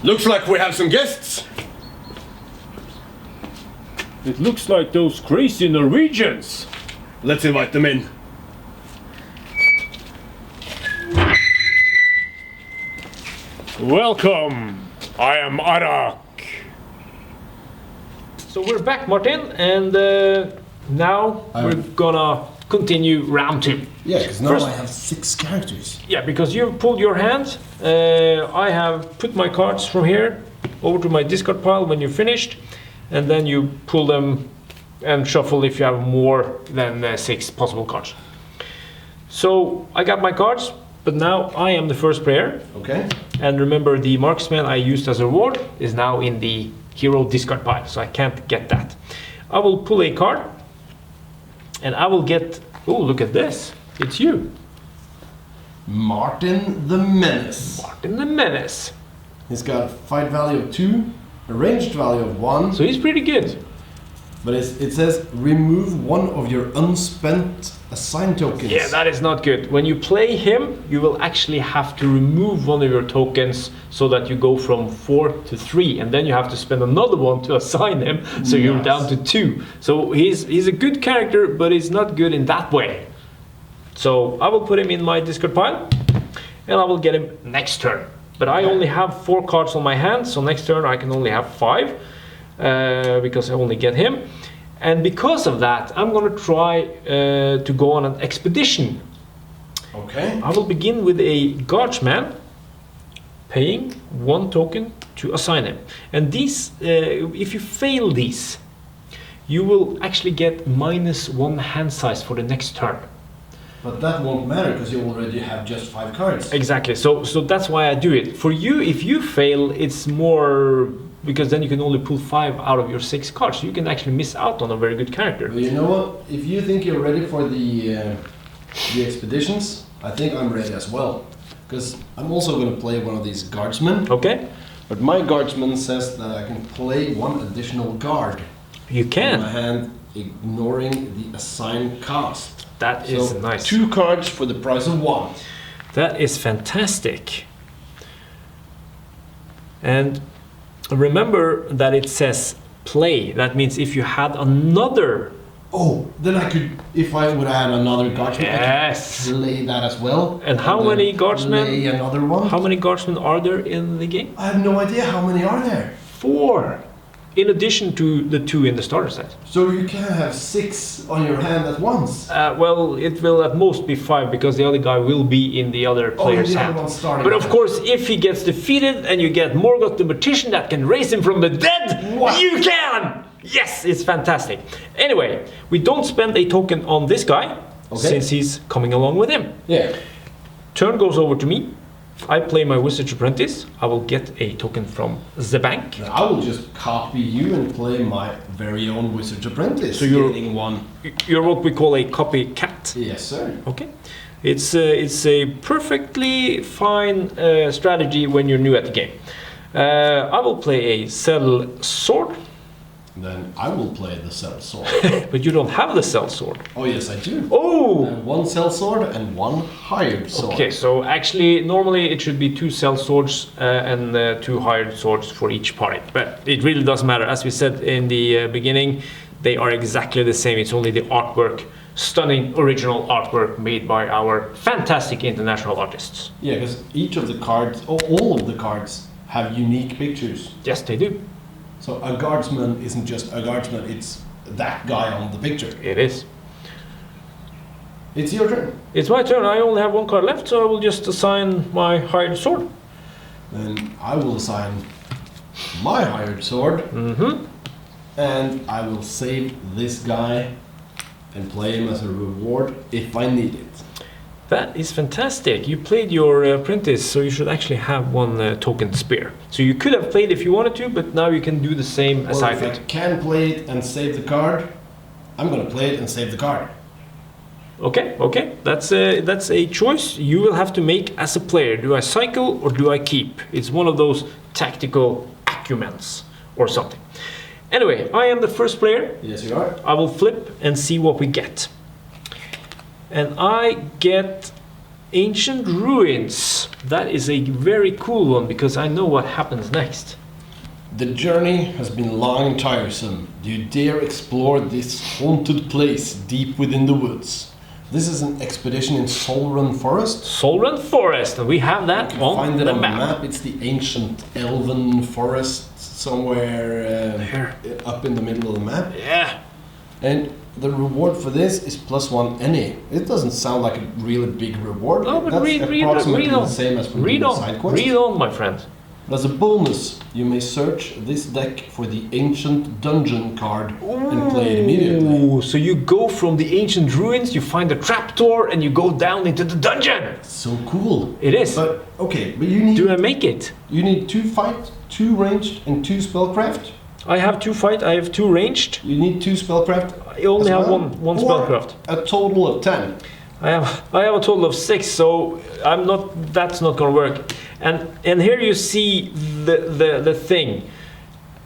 Looks like we have some guests. It looks like those crazy Norwegians. Let's invite them in. Welcome. I am Arak. So we're back, Martin, and now we're gonna continue round 2. Yeah, because now First, I have 6 characters. Yeah, because you've pulled your hand. I have put my cards from here over to my discard pile when you're finished, and then you pull them and shuffle if you have more than 6 possible cards. So I got my cards, but now I am the first player. Okay. And remember, the marksman I used as a reward is now in the hero discard pile, so I can't get that. I will pull a card, and I will get... Oh, look at this. It's you. Martin the Menace. Martin the Menace. He's got a fight value of 2, a ranged value of 1. So he's pretty good. But it says remove 1 of your unspent assign tokens. Yeah, that is not good. When you play him, you will actually have to remove 1 of your tokens so that you go from 4 to 3, and then you have to spend another 1 to assign him, so you're down to 2. So he's a good character, but he's not good in that way. So I will put him in my discard pile, and I will get him next turn. But I only have 4 cards on my hand, so next turn I can only have 5. Because I only get him, and because of that I'm gonna try to go on an expedition. Okay. I will begin with a guardsman, paying 1 token to assign him, and these if you fail these, you will actually get -1 hand size for the next turn. But that won't matter because you already have just 5 cards. Exactly, so that's why I do it. For you, if you fail, it's more, because then you can only pull 5 out of your 6 cards. So you can actually miss out on a very good character. Well, you know what? If you think you're ready for the expeditions, I think I'm ready as well. Because I'm also going to play one of these guardsmen. Okay. But my guardsman says that I can play 1 additional guard. You can. In my hand, ignoring the assigned cost. That is nice. 2 cards for the price of 1. That is fantastic. And remember that it says play. That means if you had another... Oh, then I could, if I would have had another guardsman, yes, I could play that as well. And how many guardsmen? Play another one. How many guardsmen are there in the game? I have no idea. How many are there? 4. In addition to the 2 in the starter set. So you can't have 6 on your hand at once? Well, it will at most be 5 because the other guy will be in the other player's hand. But of course, if he gets defeated and you get Morgoth the Magician that can raise him from the dead, you can! Yes, it's fantastic. Anyway, we don't spend a token on this guy, since he's coming along with him. Yeah. Turn goes over to me. I play my Wizard's Apprentice. I will get a token from the bank. Now I will just copy you and play my very own Wizard's Apprentice. So you're what we call a copycat. Yes, sir. Okay. It's a perfectly fine strategy when you're new at the game. I will play a Cell Sword. Then I will play the Cell Sword. But you don't have the Cell Sword. Oh, yes, I do. Oh! 1 Cell Sword and 1 hired sword. Okay, so actually, normally it should be 2 Cell Swords and 2 hired swords for each party. But it really doesn't matter. As we said in the beginning, they are exactly the same. It's only the artwork, stunning original artwork made by our fantastic international artists. Yeah, because each of the cards, all of the cards, have unique pictures. Yes, they do. So a guardsman isn't just a guardsman, it's that guy on the picture. It is. It's your turn. It's my turn. I only have 1 card left, so I will just assign my hired sword. Then I will assign my hired sword. Mm-hmm. And I will save this guy and play him as a reward if I need it. That is fantastic. You played your apprentice, so you should actually have 1 token spare. So you could have played if you wanted to, but now you can do the same as I did. If I can play it and save the card, I'm going to play it and save the card. Okay, okay. That's a choice you will have to make as a player. Do I cycle or do I keep? It's one of those tactical acumens or something. Anyway, I am the first player. Yes, you are. I will flip and see what we get. And I get Ancient Ruins. That is a very cool one because I know what happens next. The journey has been long and tiresome. Do you dare explore this haunted place deep within the woods? This is an expedition in Solrun Forest. Solrun Forest, and we have that on Find it the on map. the map. It's the ancient elven forest somewhere Here. up in the middle of the map. Yeah. And the reward for this is +1 any. It doesn't sound like a really big reward. No, but That's read approximately on. the same as from Read the on. side quest. Read on, my friend. As a bonus, you may search this deck for the ancient dungeon card and play it immediately. Ooh, so you go from the ancient ruins, you find a trapdoor, and you go down into the dungeon. So cool. It is. But okay, but you need Do I make it? 2 fight, 2 ranged, and 2 spellcraft. I have 2 fight, I have 2 ranged. You need 2 spellcraft. I only as have well, one or spellcraft. A total of 10. I have a total of 6, so that's not gonna work. And here you see the thing.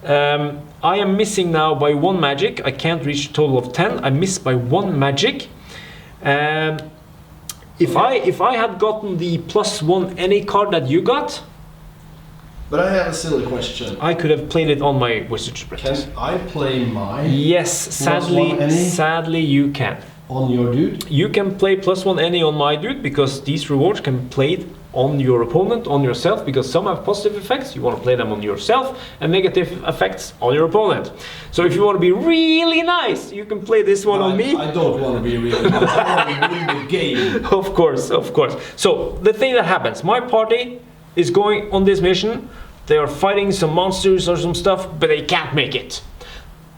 I am missing now by 1 magic. I can't reach a total of 10. I miss by 1 magic. If I had gotten the +1 any card that you got, But I have a silly question. I could have played it on my Wizard's Can Apprentice. I play my Yes, +1 any? sadly you can. on your dude? You can play +1 any on my dude because these rewards can be played on your opponent, on yourself, because some have positive effects, you want to play them on yourself, and negative effects on your opponent. So if you want to be really nice, you can play this one on me. I don't want to be really nice. I want to win the game. Of course, of course. So the thing that happens, my party is going on this mission, they are fighting some monsters or some stuff, but they can't make it.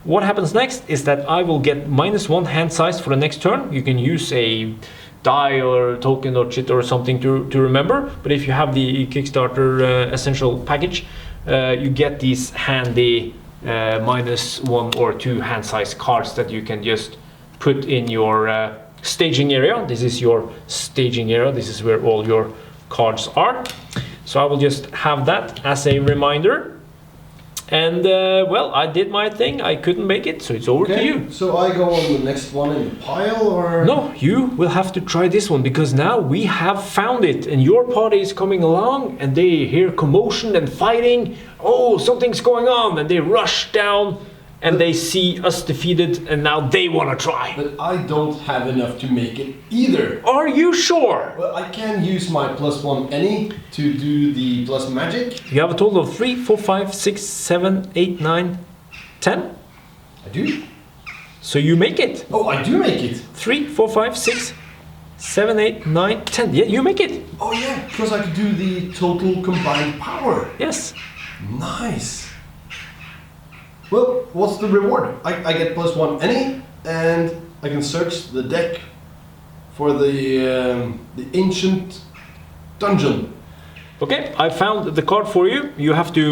What happens next is that I will get -1 hand size for the next turn. You can use a die or token or chit or something to remember, but if you have the Kickstarter essential package, you get these handy -1 or 2 hand size cards that you can just put in your staging area. This is your staging area, this is where all your cards are. So I will just have that as a reminder. And well, I did my thing. I couldn't make it, so it's over to you. So I go on the next one in the pile, or No, you will have to try this one because now we have found it, and your party is coming along, and they hear commotion and fighting. Oh, something's going on, and they rush down, and they see us defeated, and now they want to try. But I don't have enough to make it either. Are you sure? Well, I can use my +1 any to do the plus magic. You have a total of 3, 4, 5, 6, 7, 8, 9, 10. I do. So you make it. Oh, I do make it. 3, 4, 5, 6, 7, 8, 9, 10. Yeah, you make it. Oh yeah, because I could do the total combined power. Yes. Nice. Well, what's the reward? I get +1 any, and I can search the deck for the ancient dungeon. Okay, I found the card for you. You have to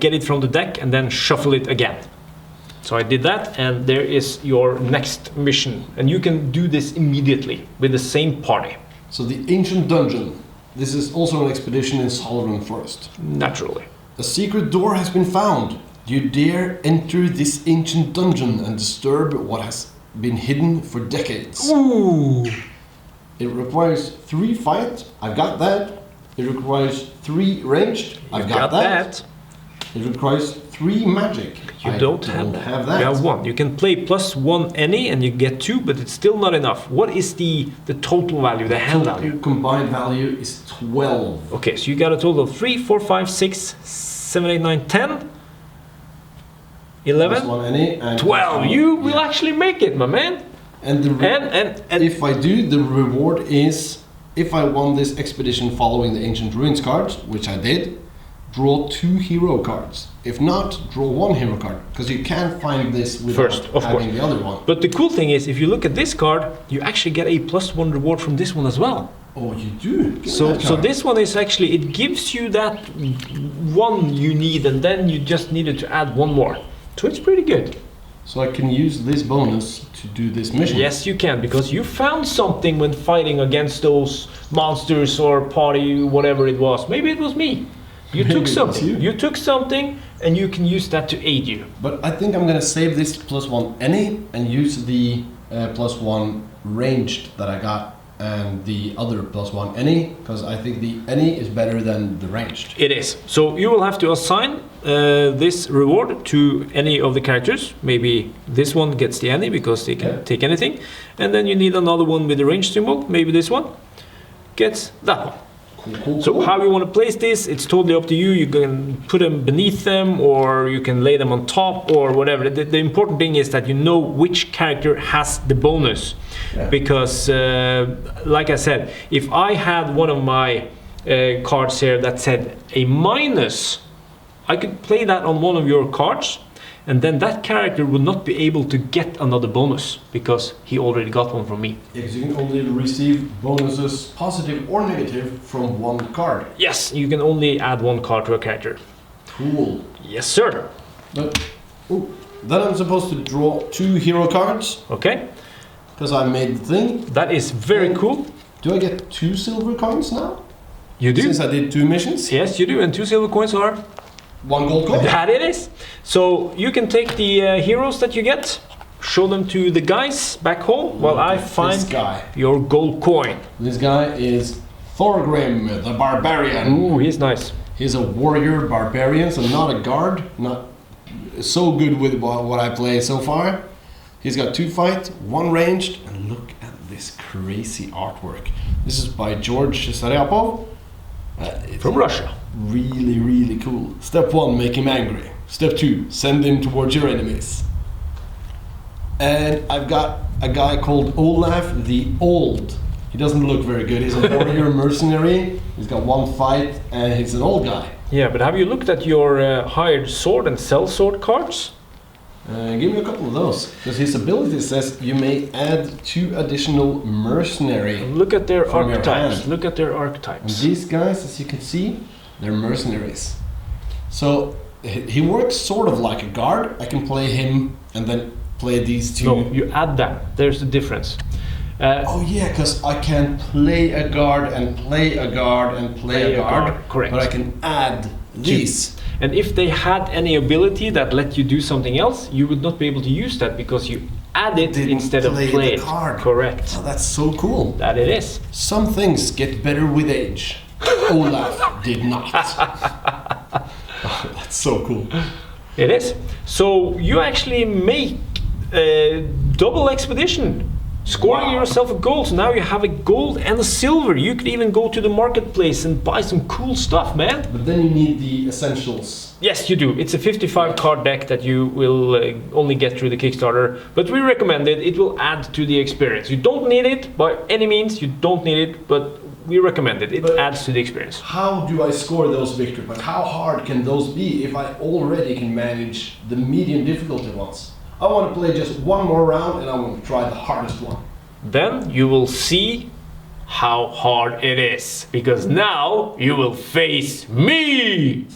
get it from the deck and then shuffle it again. So I did that, and there is your next mission. And you can do this immediately with the same party. So the ancient dungeon. This is also an expedition in Solrun Forest. Naturally. A secret door has been found. Do you dare enter this ancient dungeon and disturb what has been hidden for decades? Ooh! It requires 3 fight. I've got that. It requires 3 ranged. I've got that. It requires 3 magic. You I don't have that. You have 1. You can play +1 any and you get 2, but it's still not enough. What is the total value, the hand value? Total combined value is 12. Okay, so you got a total of 3, 4, 5, 6, 7, 8, 9, 10. 11, +1 any, and 12. You will actually make it, my man. And if I do, the reward is, if I won this expedition following the ancient ruins cards, which I did, draw 2 hero cards. If not, draw 1 hero card, because you can't find this without First, of having course. the other one. But the cool thing is, if you look at this card, you actually get a +1 reward from this one as well. Oh, you do? Give me So that card. this one is actually, it gives you that 1 you need, and then you just needed to add 1 more. So it's pretty good. So I can use this bonus to do this mission. Yes, you can, because you found something when fighting against those monsters or party, whatever it was. Maybe it was me. You Maybe took it was something. you. You took something, and you can use that to aid you. But I think I'm gonna save this +1 any and use the +1 ranged that I got and the other +1 any, because I think the any is better than the ranged. It is. So you will have to assign this reward to any of the characters. Maybe this one gets the any because they can take anything, and then you need another one with the range symbol. Maybe this one gets that one. So how you want to place this, it's totally up to you. You can put them beneath them, or you can lay them on top, or whatever. The important thing is that you know which character has the bonus. Because, like I said, if I had one of my cards here that said a minus, I could play that on one of your cards, and then that character would not be able to get another bonus because he already got one from me. Yeah, because you can only receive bonuses, positive or negative, from one card. Yes, you can only add one card to a character. Cool. Yes, sir. But then I'm supposed to draw 2 hero cards. Okay. Because I made the thing. That is very cool. Do I get 2 silver coins now? You do. Since I did 2 missions? Yes, you do. And 2 silver coins are 1 gold coin. That it is. So you can take the heroes that you get, show them to the guys back home while I find your gold coin. This guy is Thorgrim, the barbarian. Ooh, he's nice. He's a warrior barbarian, so not a guard. Not so good with what I play so far. He's got 2 fight, 1 ranged, and look at this crazy artwork. This is by George Saryapov. From Russia. Really, really cool. Step 1, make him angry. Step 2, send him towards your enemies. And I've got a guy called Olaf the Old. He doesn't look very good. He's a warrior mercenary. He's got 1 fight, and he's an old guy. Yeah, but have you looked at your hired sword and sell sword cards? Give me a couple of those, because his ability says you may add 2 additional mercenary. Look at their archetypes. Look at their archetypes. And these guys, as you can see, they're mercenaries. So he works sort of like a guard. I can play him and then play these 2. No, you add them. There's the difference. Oh yeah, because I can play a guard and play a guard and play a guard. Correct. But I can add these. And if they had any ability that let you do something else, you would not be able to use that because you add it instead of play it. Card. Correct. Oh, that's so cool. That it is. Some things get better with age. Olaf did not. Oh, that's so cool. It is. So you actually make a double expedition. Scoring yourself a gold, so now you have a gold and a silver. You could even go to the marketplace and buy some cool stuff, man. But then you need the essentials. Yes, you do. It's a 55 card deck that you will only get through the Kickstarter, but we recommend it. It will add to the experience. You don't need it by any means. You don't need it, but we recommend it. It adds to the experience. How do I score those victories? But how hard can those be if I already can manage the medium difficulty ones? I want to play just 1 more round and I want to try the hardest one. Then you will see how hard it is, because now you will face me.